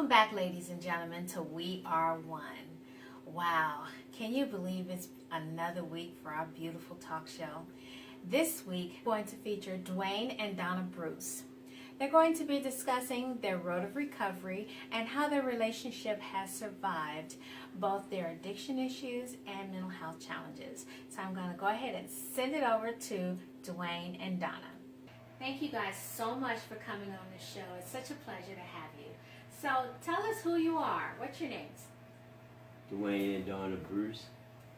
Welcome back, ladies and gentlemen, to We Are One. Wow, can you believe it's another week for our beautiful talk show? This week, we're going to feature Dwayne and Donna Bruce. They're going to be discussing their road of recovery and how their relationship has survived both their addiction issues and mental health challenges. So I'm going to go ahead and send it over to Dwayne and Donna. Thank you guys so much for coming on the show. It's such a pleasure to have you. So tell us who you are. What's your names? Dwayne and Donna Bruce.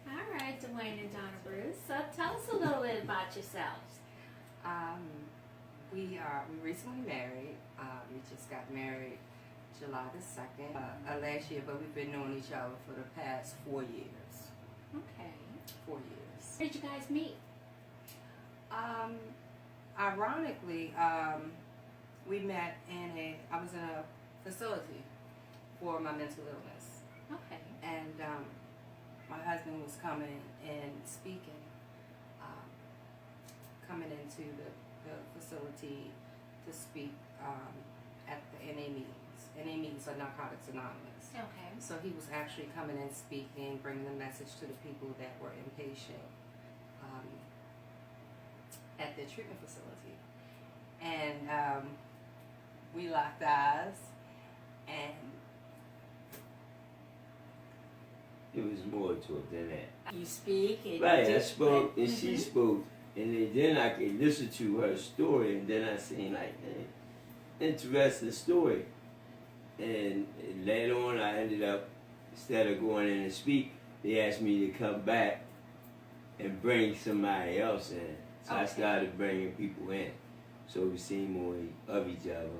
All right, Dwayne and Donna Bruce. So tell us a little bit about yourselves. We recently married. We just got married July the 2nd last year, but we've been knowing each other for the past 4 years. Okay. 4 years. Where did you guys meet? Ironically, we met I was in a facility for my mental illness. Okay. And my husband was coming and speaking, coming into the facility to speak at the NA meetings. NA meetings are Narcotics Anonymous. Okay. So he was actually coming and speaking, bringing the message to the people that were inpatient at the treatment facility. And we locked eyes, and It was more to it than that. You speak and Right, you I just- spoke and she spoke, and then I could listen to her story, and then I seen like, interesting story. And later on, I ended up, instead of going in and speak, they asked me to come back and bring somebody else in. So I Okay. started bringing people in, so we seen more of each other.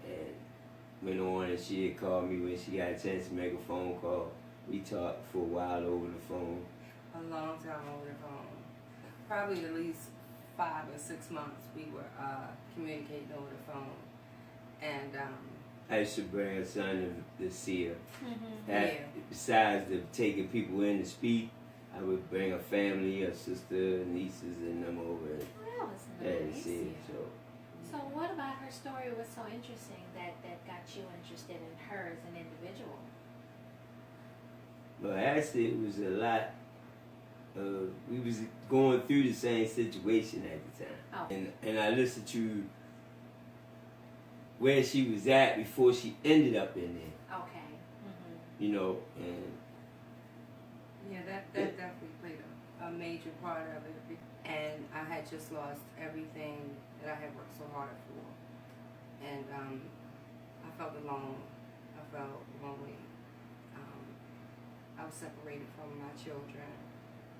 And went on, and she had called me when she got a chance to make a phone call. We talked for a while over the phone. a long time over the phone. Probably at least 5 or 6 months we were communicating over the phone. And I used to bring her son to see her. Mhm. Yeah. Besides the taking people in to speak, I would bring her family, her sister, nieces, and them over and That was to nice. see her. So what about her story was so interesting that got you interested in her as an individual? But actually, it was a lot. We was going through the same situation at the time, Oh. and I listened to where she was at before she ended up in there. Okay. Mm-hmm. You know, and yeah, that definitely played a major part of it. And I had just lost everything that I had worked so hard for. And I felt alone. I felt lonely. I was separated from my children.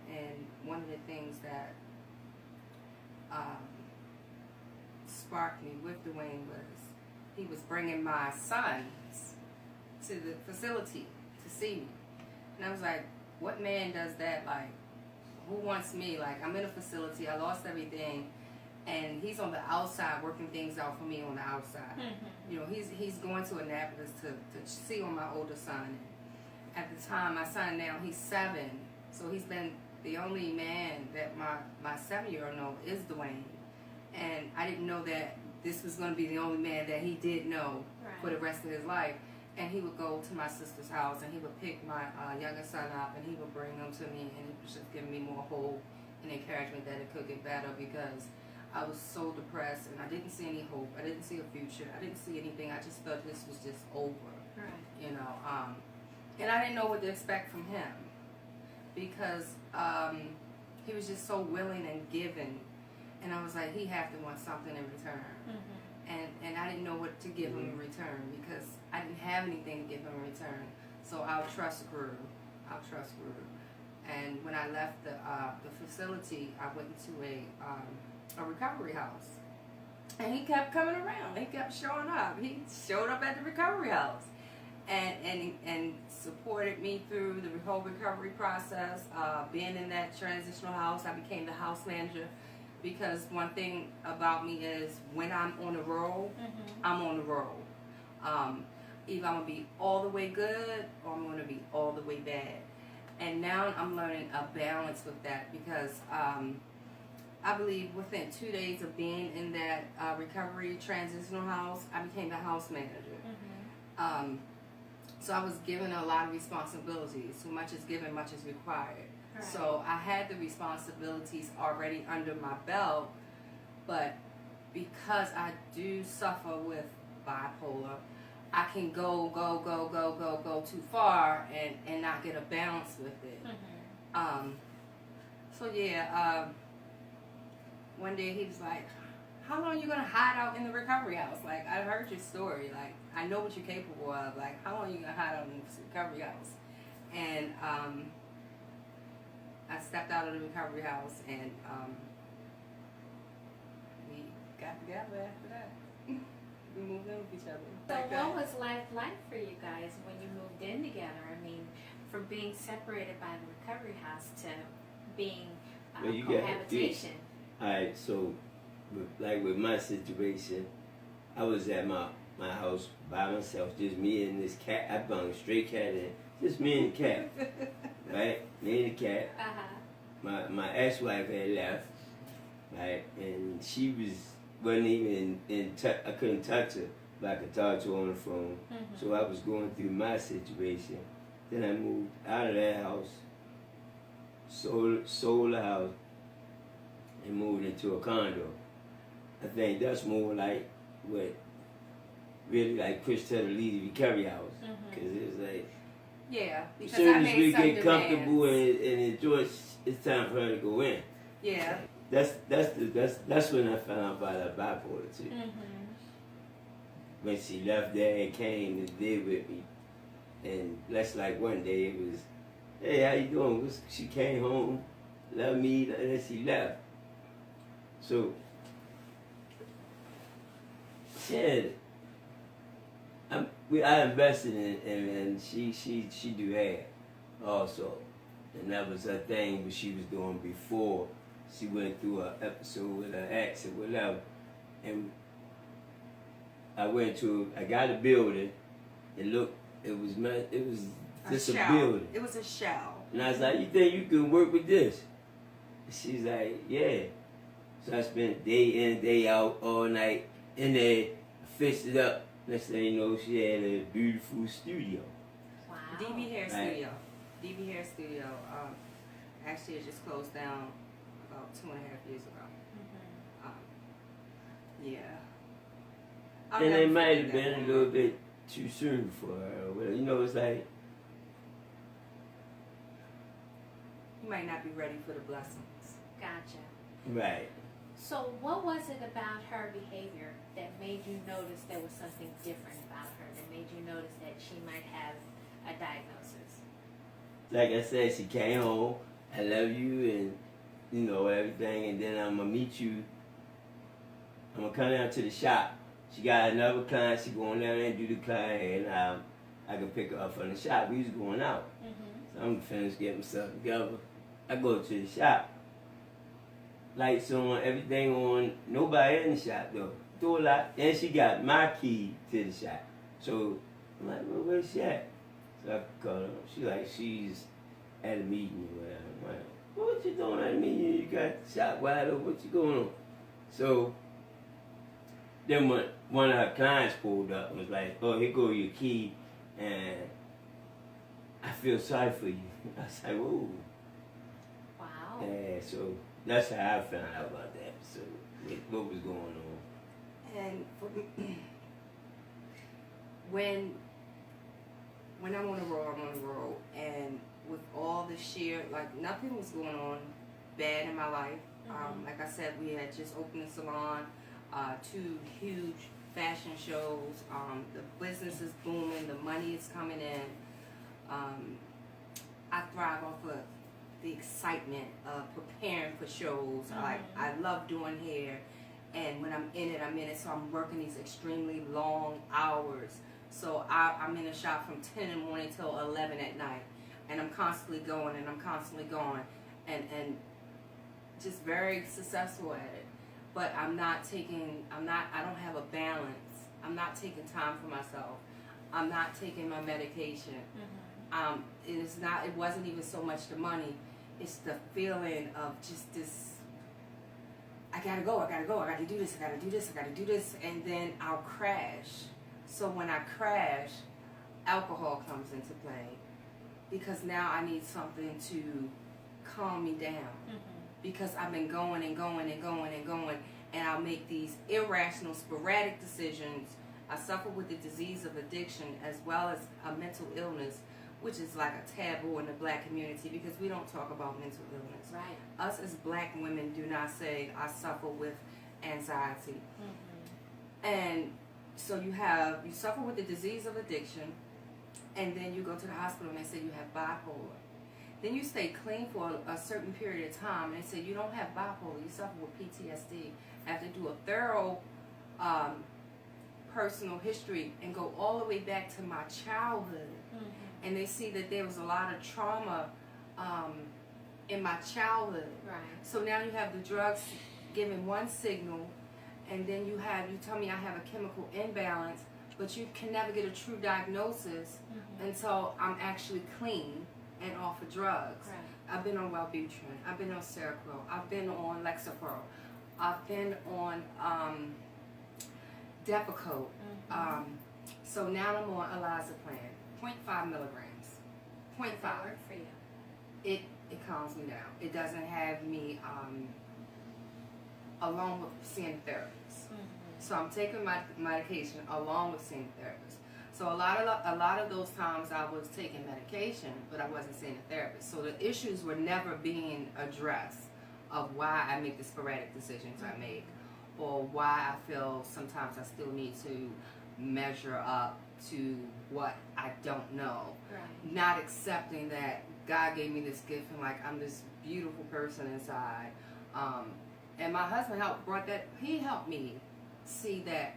And one of the things that sparked me with Dwayne was he was bringing my sons to the facility to see me. And I was like, what man does that? Like, who wants me? Like, I'm in a facility, I lost everything, and he's on the outside working things out for me on the outside. Mm-hmm. You know, he's going to Annapolis to see on my older son. At the time, my son now, he's 7, so he's been the only man that my 7-year-old know is Dwayne. And I didn't know that this was going to be the only man that he did know for the rest of his life. And he would go to my sister's house, and he would pick my younger son up, and he would bring them to me, and he was just giving me more hope and encouragement that it could get better, because I was so depressed, and I didn't see any hope. I didn't see a future. I didn't see anything. I just thought this was just over. Right. You know, and I didn't know what to expect from him, because he was just so willing and giving, and I was like, he have to want something in return. Mm-hmm. And I didn't know what to give him in return, because I didn't have anything to give him in return. So our trust grew. And when I left the facility, I went to a recovery house. And he kept coming around. He kept showing up. He showed up at the recovery house and supported me through the whole recovery process. Being in that transitional house, I became the house manager. Because one thing about me is when I'm on the roll, Mm-hmm. I'm on the roll. Either I'm going to be all the way good or I'm going to be all the way bad. And now I'm learning a balance with that, because I believe within 2 days of being in that recovery transitional house, I became the house manager. Mm-hmm. So I was given a lot of responsibilities. So much is given, much is required. Right. So I had the responsibilities already under my belt, but because I do suffer with bipolar, I can go too far and not get a balance with it. Mm-hmm. So yeah, one day he was like, how long are you gonna hide out in the recovery house? Like, I heard your story. Like, I know what you're capable of. Like, how long are you gonna hide out in this recovery house? And I stepped out of the recovery house, and we got together after that. We moved in with each other. So Like what that. was life like for you guys when you moved in together? I mean, from being separated by the recovery house to being Well, you got cohabitation. Alright, so with my situation, I was at my house by myself, just me and this cat. I brought a stray cat in, just me and the cat, right? Me and the cat. My ex-wife had left, right, and she wasn't even in touch. I couldn't touch her, but I could talk to her on the phone. Mm-hmm. So I was going through my situation. Then I moved out of that house, sold the house, and moved into a condo. I think that's more like what really like pushed her to leave the recovery house, because it was like Yeah, as because soon I as made we some get comfortable demands. and enjoy, it's time for her to go in. Yeah. That's when I found out about her bipolar too. Mm-hmm. When she left there and came and did with me, and that's like one day it was, hey, how you doing? She came home, loved me, and then she left. So she had, I invested in, and she do hair also, and that was her thing. What she was doing before she went through an episode with her ex or whatever, and I got a building. It was just a building. It was a shell. And I was like, you think you can work with this? She's like, yeah. So I spent day in, day out, all night in there, fixed it up. Next thing you know, she had a beautiful studio. Wow. DB Hair Right. Studio. DB Hair Studio. Actually, it just closed down about 2.5 years ago. Mm-hmm. Yeah. I'll And never it might forget have that been a moment. little bit too soon for her. Well, you know, it's like, You might not be ready for the blessings. Gotcha. right. So what was it about her behavior that made you notice there was something different about her, that made you notice that she might have a diagnosis? Like I said, she came home, I love you, and you know, everything, and then I'm gonna meet you. I'm gonna come down to the shop. She got another client, she going down there and do the client, and I can pick her up from the shop. We was going out. Mm-hmm. So I'm finished getting myself together. I go to the shop. Lights on, everything on, nobody in the shop though. Do a lot. And she got my key to the shop. So I'm like, well, where's she at? So I call her. She's at a meeting or whatever. I'm like, well, what you doing at a meeting? You got the shop wide open. What you going on? So then when one of her clients pulled up and was like, oh, here go your key, and I feel sorry for you. I was like, whoa. Wow. Yeah, so that's how I found out about that. So what was going on? And for when I'm on the road, I'm on the road. And with all the sheer, like nothing was going on bad in my life. Mhm. Like I said, we had just opened a salon, 2 huge fashion shows. The business is booming, the money is coming in. I thrive off of the excitement of preparing for shows. I love doing hair, and when I'm in it, so I'm working these extremely long hours. So I'm in the shop from 10 in the morning till 11 at night, and I'm constantly going and just very successful at it. But I don't have a balance. I'm not taking time for myself. I'm not taking my medication. Mm-hmm. It wasn't even so much the money. It's the feeling of just this, I gotta go, I gotta do this, and then I'll crash. So when I crash, alcohol comes into play because now I need something to calm me down because I've been going and going and going and going, and I'll make these irrational, sporadic decisions. I suffer with the disease of addiction as well as a mental illness, which is like a taboo in the black community because we don't talk about mental illness. Right. Us as black women do not say, I suffer with anxiety. And so you suffer with the disease of addiction, and then you go to the hospital and they say you have bipolar. Then you stay clean for a certain period of time, and they say you don't have bipolar, you suffer with PTSD. I have to do a thorough personal history and go all the way back to my childhood. And they see that there was a lot of trauma in my childhood. Right. So now you have the drugs giving one signal, and then you tell me I have a chemical imbalance, but you can never get a true diagnosis until I'm actually clean and off of drugs. Right. I've been on Wellbutrin, I've been on Seroquel, I've been on Lexapro, I've been on Depakote. So now I'm on Elazapran, 0.5 milligrams. 0.5. For you. It calms me down. It doesn't have me along with seeing a therapist. So I'm taking my medication along with seeing a therapist. So a lot of those times I was taking medication, but I wasn't seeing a therapist. So the issues were never being addressed of why I make the sporadic decisions I make, or why I feel sometimes I still need to measure up to what I don't know. Right. Not Not accepting that God gave me this gift and like I'm this beautiful person inside. And my husband he helped me see that.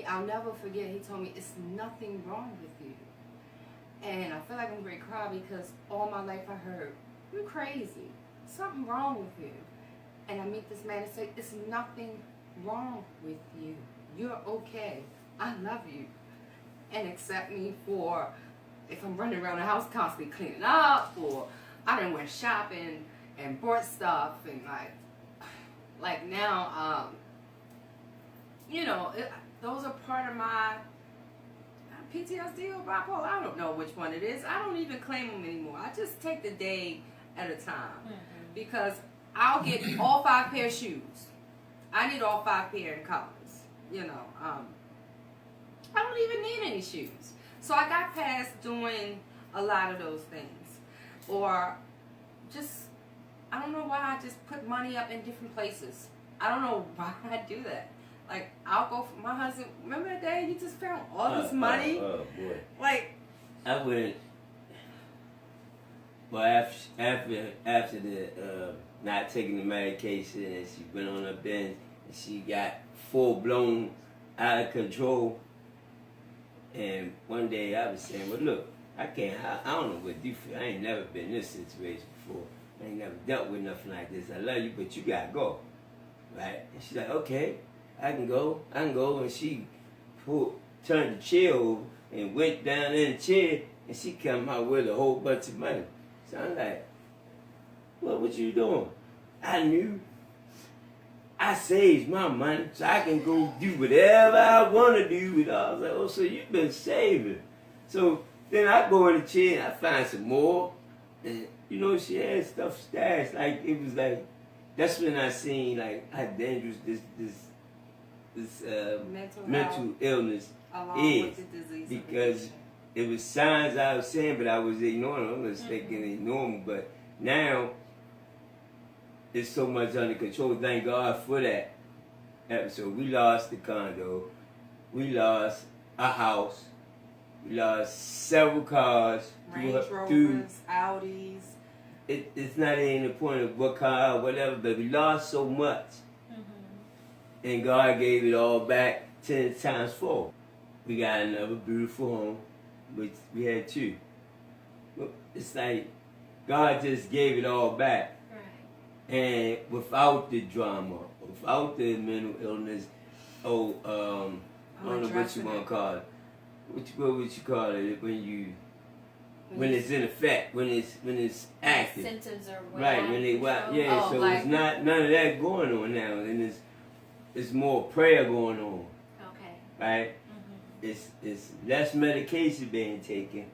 I'll never forget, he told me, it's nothing wrong with you. And I feel like I'm going to cry because all my life I heard, you're crazy. Something wrong with you. And I meet this man and say, it's nothing wrong with you. You're okay. I love you. And accept me for if I'm running around the house constantly cleaning up, or I done went shopping and bought stuff, and like now, those are part of my PTSD or bipolar. I don't know which one it is. I don't even claim them anymore. I just take the day at a time because I'll get all 5 pair of shoes. I need all 5 pair in colors. I don't even need any shoes. So I got past doing a lot of those things. Or just, I don't know why I just put money up in different places. I don't know why I do that. Like, I'll go for my husband. Remember that day he just found all this money? Oh, boy. Like, I went, well, after the not taking the medication, and she went on her binge, and she got full-blown out of control. And one day I was saying, well, look, I don't know what to do for you. I ain't never been in this situation before. I ain't never dealt with nothing like this. I love you, but you gotta go. Right? And she's like, okay, I can go. And she turned the chair over and went down in the chair, and she came out with a whole bunch of money. So I'm like, well, what you doing? I knew. I saved my money so I can go do whatever I want to do with it. I was like, oh, so you've been saving. So then I go in the chair and I find some more. And, she had stuff stashed. Like, it was like, that's when I seen, like, how dangerous this mental illness is. With the disease because it was signs I was saying, but I was ignoring them. I was thinking it's normal. But now, it's so much under control. Thank God for that episode. We lost the condo. We lost a house. We lost several cars. Range Rovers, Audis. It's not even the point of what car or whatever, but we lost so much. And God gave it all back 10 times 4. We got another beautiful home, which we had 2. It's like God just gave it all back. And without the drama, without the mental illness, I don't know what you want to call it. What would you call it when it's in effect, when it's active? Symptoms are right, when they so like, it's not none of that going on now, and it's more prayer going on. Okay. Right? it's less medication being taken,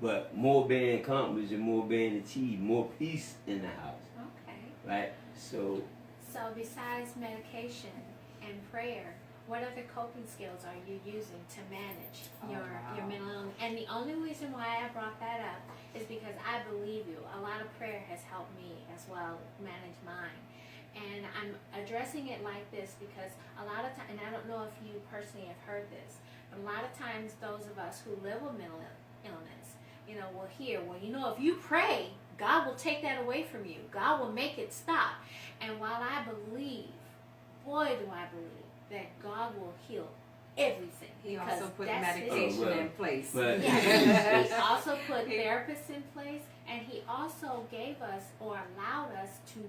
but more being accomplished and more being achieved, more peace in the house. Okay. Right? So Besides medication and prayer, what other coping skills are you using to manage your mental illness? And the only reason why I brought that up is because I believe you. A lot of prayer has helped me as well manage mine. And I'm addressing it like this because a lot of times, and I don't know if you personally have heard this, but a lot of times those of us who live with mental illness, will hear, well, if you pray, God will take that away from you. God will make it stop. And while I believe, boy, do I believe that God will heal everything. He also put that's medication in place. But Yeah, he also put therapists in place, and he also gave us or allowed us to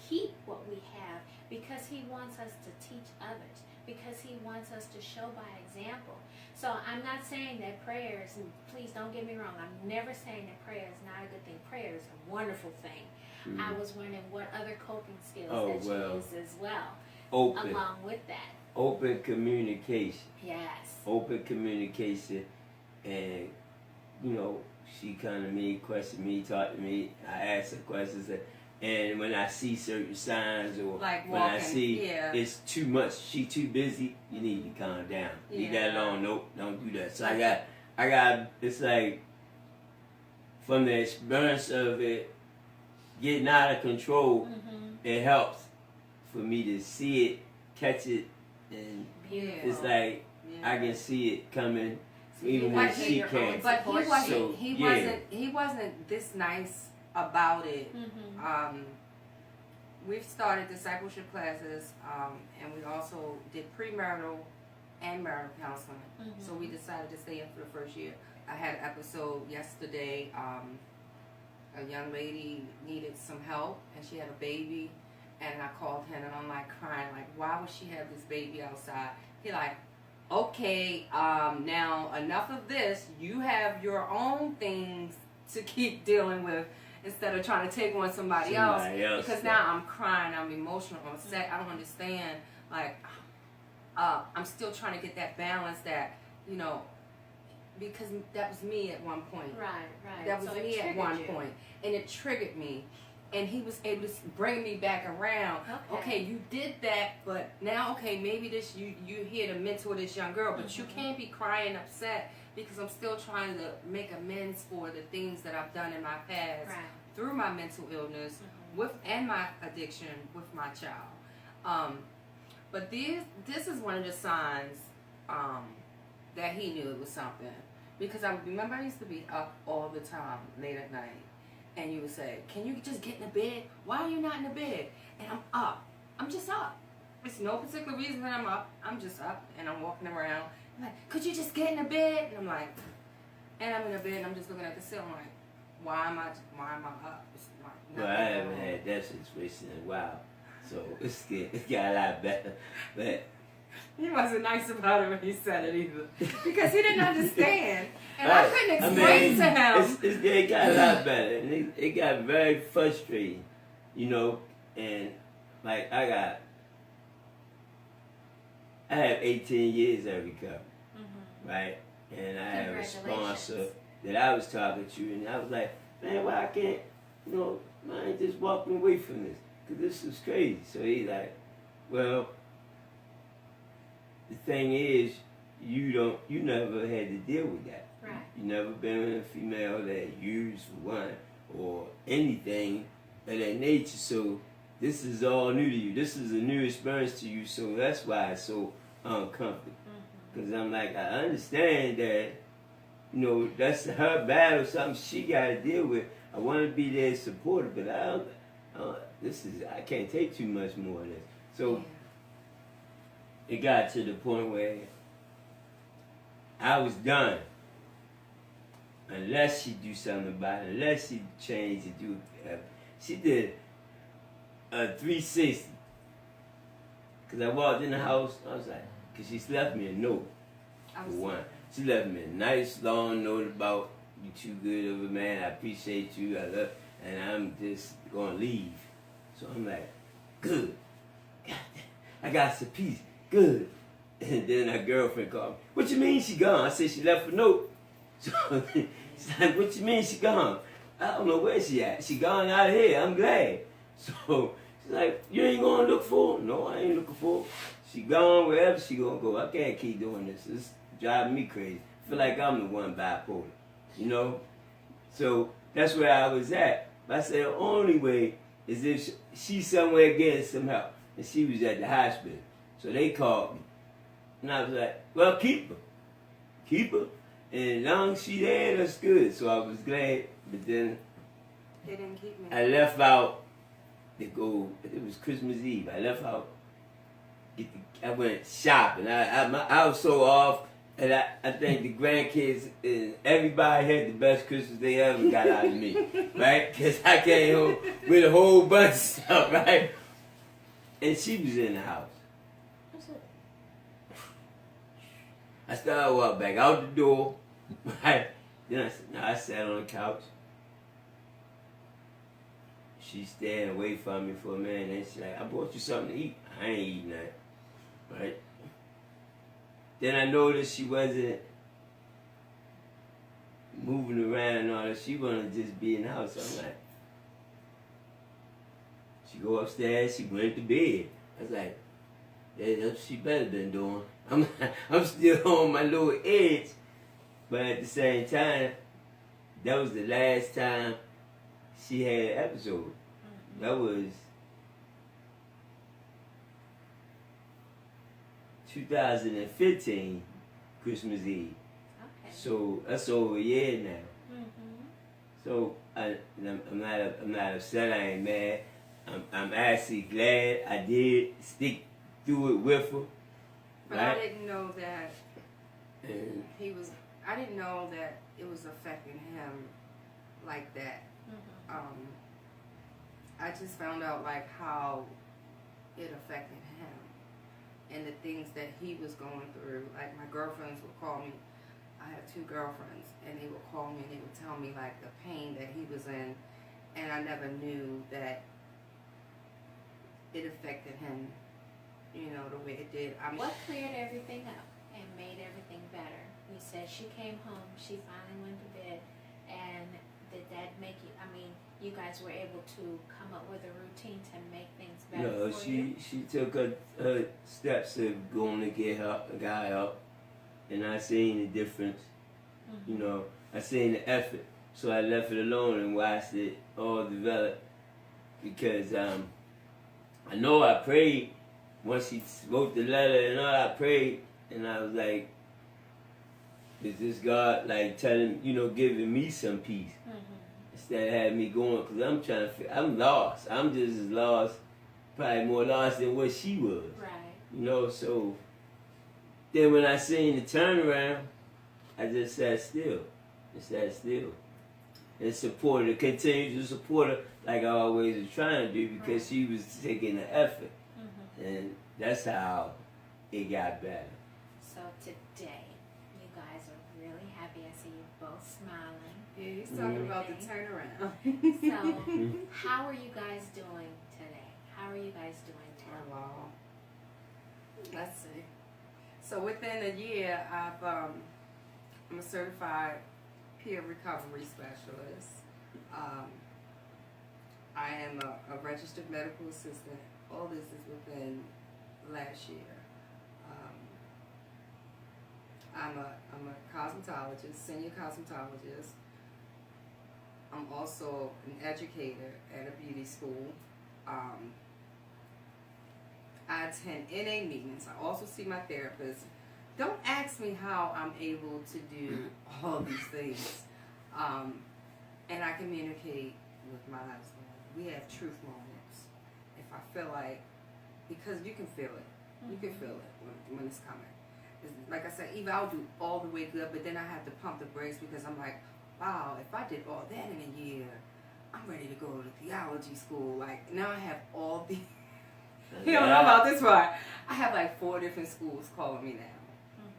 keep what we have because he wants us to teach others, because he wants us to show by example. So I'm not saying that prayers, and please don't get me wrong, I'm never saying that prayer is not a good thing. Prayer is a wonderful thing. I was wondering what other coping skills that you use as well, along with that. Open communication. Yes. Open communication, and she come to me, question me, talk to me. I ask her questions, and when I see certain signs or like when I walking, see it's too much, she too busy, you need to calm down. Leave that alone. Nope, don't do that. So I got. It's like from the experience of it getting out of control, it helps for me to see it, catch it, and it's like I can see it coming, even when she can't. But he wasn't. So, He wasn't this nice about it. We've started discipleship classes, and we also did premarital and marital counseling. So we decided to stay in for the first year. I had an episode yesterday. A young lady needed some help, and she had a baby. And I called him, and I'm like crying, like, why would she have this baby outside? He like, okay, now enough of this. You have your own things to keep dealing with instead of trying to take on somebody else. Because now I'm crying, I'm emotional, I'm upset. I don't understand. Like, I'm still trying to get that balance that, because that was me at one point. Right. That was me at one point, and it triggered me. And he was able to bring me back around. Okay, you did that, but now, maybe this you're here to mentor this young girl, but you can't be crying upset because I'm still trying to make amends for the things that I've done in my past through my mental illness and my addiction with my child. But this is one of the signs that he knew it was something, because I remember I used to be up all the time late at night. And you would say, can you just get in the bed? Why are you not in the bed? And I'm up. I'm just up. There's no particular reason that I'm up. I'm just up and I'm walking around. I'm like, could you just get in the bed? And I'm like, and I'm in the bed and I'm just looking at the ceiling like, why am I up? Well, I haven't had that situation in a while. So it got a lot better. But he wasn't nice about it when he said it either. Because he didn't understand. And I couldn't explain to him. It got a lot better. And it got very frustrating, and like I have 18 years of recovery, right? And I have a sponsor that I was talking to, and I was like, man, why I can't, I ain't just walking away from this, because this is crazy. So he's like, well, the thing is, you never had to deal with that. Right. You never been with a female that used for one or anything of that nature. So this is all new to you. This is a new experience to you. So that's why it's so uncomfortable. Because I'm like, I understand that, that's her battle, something she got to deal with. I want to be there supportive, but I can't take too much more of this. So it got to the point where I was done. Unless she do something about it, unless she changed to do it. She did a 360. Because I walked in the house, I was like, because she left me a note, for one. She left me a nice long note about, you too good of a man, I appreciate you, I love, and I'm just going to leave. So I'm like, good. I got some peace. Good. And then her girlfriend called me. What you mean she gone? I said she left a note. So she's like, what you mean she gone? I don't know where she at. She gone out of here. I'm glad. So she's like, you ain't gonna look for her? No, I ain't looking for her. She gone wherever she gonna go. I can't keep doing this. It's driving me crazy. I feel like I'm the one bipolar, you know? So that's where I was at. But I said the only way is if she's somewhere getting some help. And she was at the hospital. So they called me. And I was like, well, keep her. Keep her. And as long as she there, that's good. So I was glad. But then They didn't keep me. I left out to go, it was Christmas Eve. I left out, I went shopping. I was so off. And I think the grandkids and everybody had the best Christmas they ever got out of me, right? Because I came home with a whole bunch of stuff, right? And she was in the house. I started walking back out the door, right? Then I sat on the couch. She staying away from me for a minute, and she's like, I bought you something to eat. I ain't eating that, right? Then I noticed she wasn't moving around and all that. She wanted to just be in the house. So I'm like, she go upstairs, she went to bed. I was like, yeah, that's what she better been doing. I'm still on my little edge. But at the same time, that was the last time she had an episode. Mm-hmm. That was 2015 Christmas Eve. Okay. So that's over a year now. Mm-hmm. So I'm not upset. I ain't mad. I'm actually glad I did stick through it with her. But right? I didn't know that I didn't know that it was affecting him like that. Mm-hmm. I just found out like how it affected him. And the things that he was going through. Like my girlfriends would call me. I have 2 girlfriends, and they would call me and they would tell me like the pain that he was in, and I never knew that it affected him, you know, the way it did. What cleared everything up and made everything better? You said she came home, she finally went to bed, and did that make you? I mean, you guys were able to come up with a routine to make things better. No, she took her steps of going to get help, got help, and I seen the difference. Mm-hmm. You know, I seen the effort, so I left it alone and watched it all develop. Because I know I prayed once she wrote the letter and all. I prayed and I was like, "Is this God like telling giving me some peace?" Mm-hmm. Instead of having me going, because I'm lost. I'm just as lost, probably more lost than what she was. Right. So then when I seen the turnaround, I just sat still. And supported her, continued to support her like I always was trying to do, because she was taking the effort. Mm-hmm. And that's how it got better. So today, you guys are really happy. I see you both smiling. Yeah, he's talking about the turnaround. So, how are you guys doing today? How are you guys doing today? Oh, wow. Let's see. So within a year, I'm a certified peer recovery specialist. I am a registered medical assistant. All this is within last year. I'm a cosmetologist, senior cosmetologist. I'm also an educator at a beauty school. I attend NA meetings. I also see my therapist. Don't ask me how I'm able to do all these things. And I communicate with my husband. We have truth moments. If I feel like, because you can feel it. You can feel it when it's coming. Like I said, either I'll do all the way good, but then I have to pump the brakes because I'm like, wow, if I did all that in a year, I'm ready to go to theology school. Like, now I have all the... You don't know about this part. I have like 4 different schools calling me now.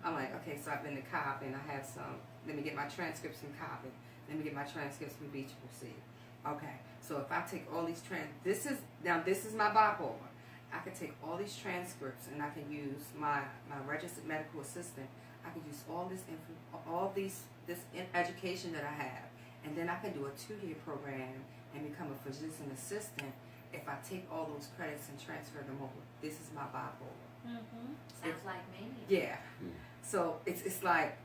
I'm like, okay, so I've been to COP and I have some. Let me get my transcripts from COP. Let me get my transcripts from B.C. Okay, so if I take all these this is my bipolar. I could take all these transcripts and I can use my registered medical assistant. I could use all this education that I have, and then I can do a 2-year program and become a physician assistant if I take all those credits and transfer them over. This is my bipolar. Sounds like me. Yeah. So it's like,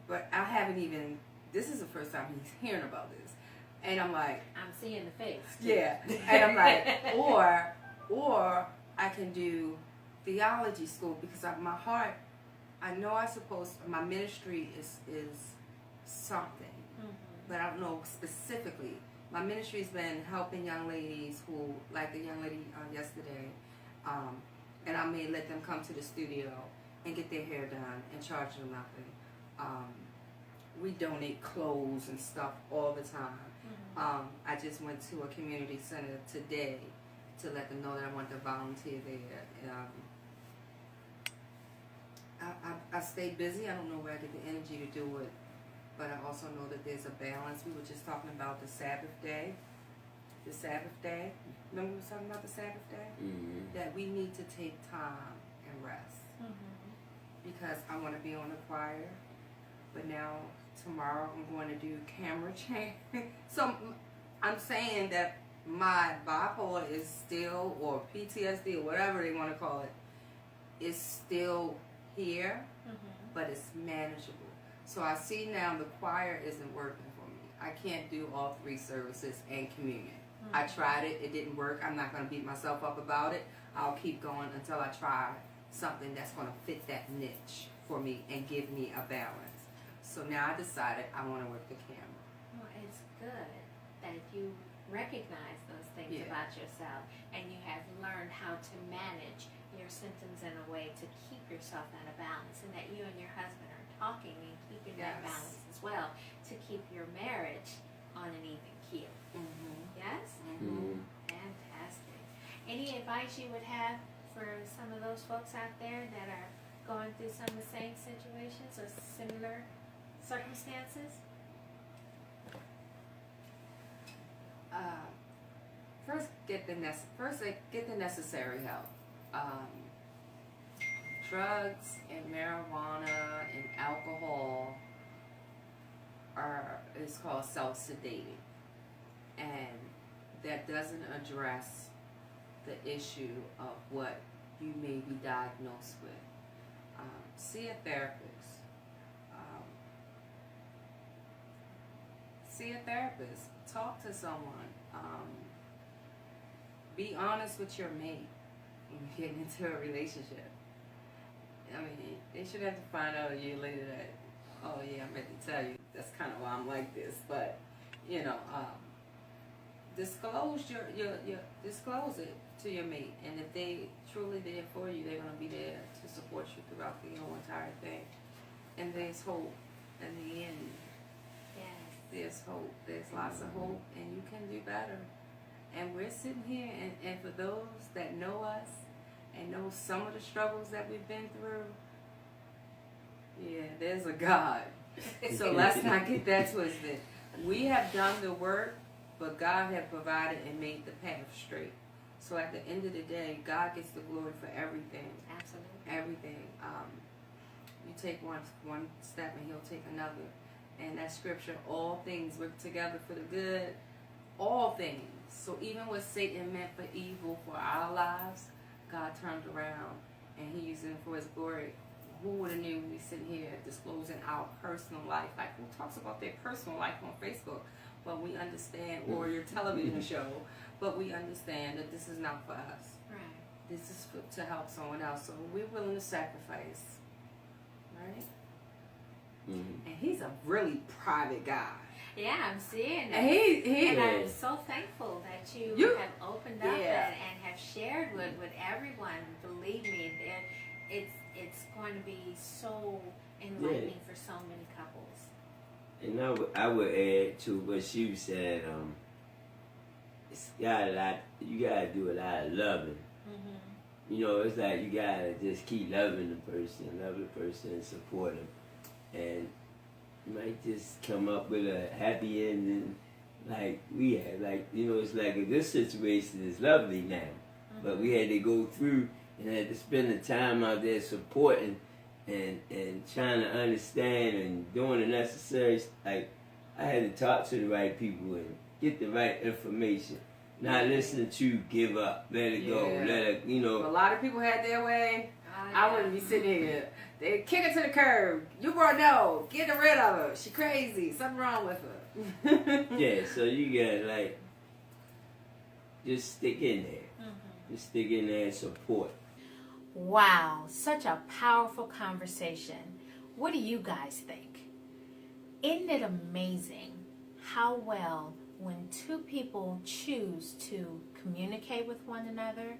but I haven't even. This is the first time he's hearing about this, and I'm like, I'm seeing the face. Too. yeah, and I'm like, or I can do theology school because my heart. I know my ministry is something, but I don't know specifically. My ministry's been helping young ladies who, like the young lady yesterday, and I may let them come to the studio and get their hair done and charge them nothing. We donate clothes and stuff all the time. I just went to a community center today to let them know that I want to volunteer there. I stay busy. I don't know where I get the energy to do it, but I also know that there's a balance. We were just talking about the Sabbath day. The Sabbath day. Remember we were talking about the Sabbath day? That we need to take time and rest. Because I want to be on the choir, but now tomorrow I'm going to do camera change. So I'm saying that my bipolar is still, or PTSD, or whatever they want to call it, is still here, but it's manageable. So I see now the choir isn't working for me. I can't do all 3 services and communion. I tried it, it didn't work. I'm not going to beat myself up about it. I'll keep going until I try something that's going to fit that niche for me and give me a balance. So now I decided I want to work the camera. Well, it's good that you recognize those things about yourself, and you have learned how to manage your symptoms in a way to keep yourself in a balance, and that you and your husband are talking and keeping that balance as well to keep your marriage on an even keel. Yes? Fantastic. Any advice you would have for some of those folks out there that are going through some of the same situations or similar circumstances? First, get the necessary help. Drugs and marijuana and alcohol is called self-sedating, and that doesn't address the issue of what you may be diagnosed with. See a therapist. Talk to someone. Be honest with your mate when you're getting into a relationship. I mean, they should have to find out a year later that, oh yeah, I meant to tell you, that's kind of why I'm like this. But, disclose disclose it to your mate. And if they truly there for you, they're going to be there to support you throughout the whole entire thing. And there's hope in the end. Yes. There's hope. There's lots of hope, and you can do better. And we're sitting here, and for those that know us and know some of the struggles that we've been through, yeah, there's a God. So let's not get that twisted. We have done the work, but God has provided and made the path straight. So at the end of the day, God gets the glory for everything. Absolutely. Everything. You take one step and He'll take another. And that scripture, all things work together for the good. All things. So even what Satan meant for evil for our lives, God turned around and He used it for His glory. Who would have knew we sitting here disclosing our personal life? Like, who talks about their personal life on Facebook? But we understand, or your television show, but we understand that this is not for us. Right. This is to help someone else. So we're willing to sacrifice. Right? And He's a really private guy. Yeah, I'm seeing it. And he and I'm is. so thankful that you have opened up and have shared with everyone. Believe me, it's going to be so enlightening for so many couples. And I would add to what she said. It's got a lot. You gotta do a lot of loving. It's like you gotta just keep loving the person, and support them, and you might just come up with a happy ending, like we had. Like it's like this situation is lovely now. but we had to go through and had to spend the time out there supporting and trying to understand and doing the necessary. Like, I had to talk to the right people and get the right information. Not listening to give up, let it go, let it, you know. A lot of people had their way. I wouldn't be sitting here. They kick her to the curb. You brought no. Get rid of her. She crazy. Something wrong with her. Yeah, so you gotta like just stick in there. Just stick in there and support. Wow, such a powerful conversation. What do you guys think? Isn't it amazing how well when two people choose to communicate with one another,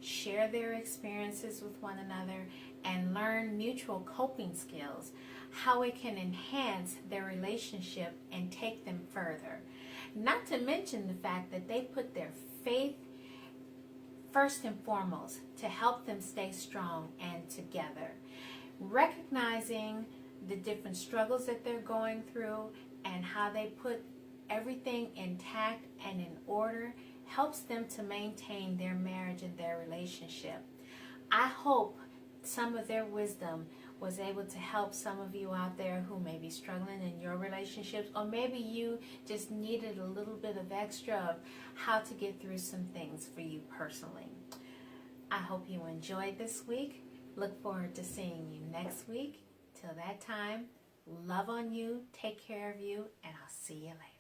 share their experiences with one another, and learn mutual coping skills, how it can enhance their relationship and take them further. Not to mention the fact that they put their faith first and foremost to help them stay strong and together. Recognizing the different struggles that they're going through and how they put everything intact and in order helps them to maintain their marriage and their relationship. I hope some of their wisdom was able to help some of you out there who may be struggling in your relationships, or maybe you just needed a little bit of extra of how to get through some things for you personally. I hope you enjoyed this week. Look forward to seeing you next week. Till that time, love on you, take care of you, and I'll see you later.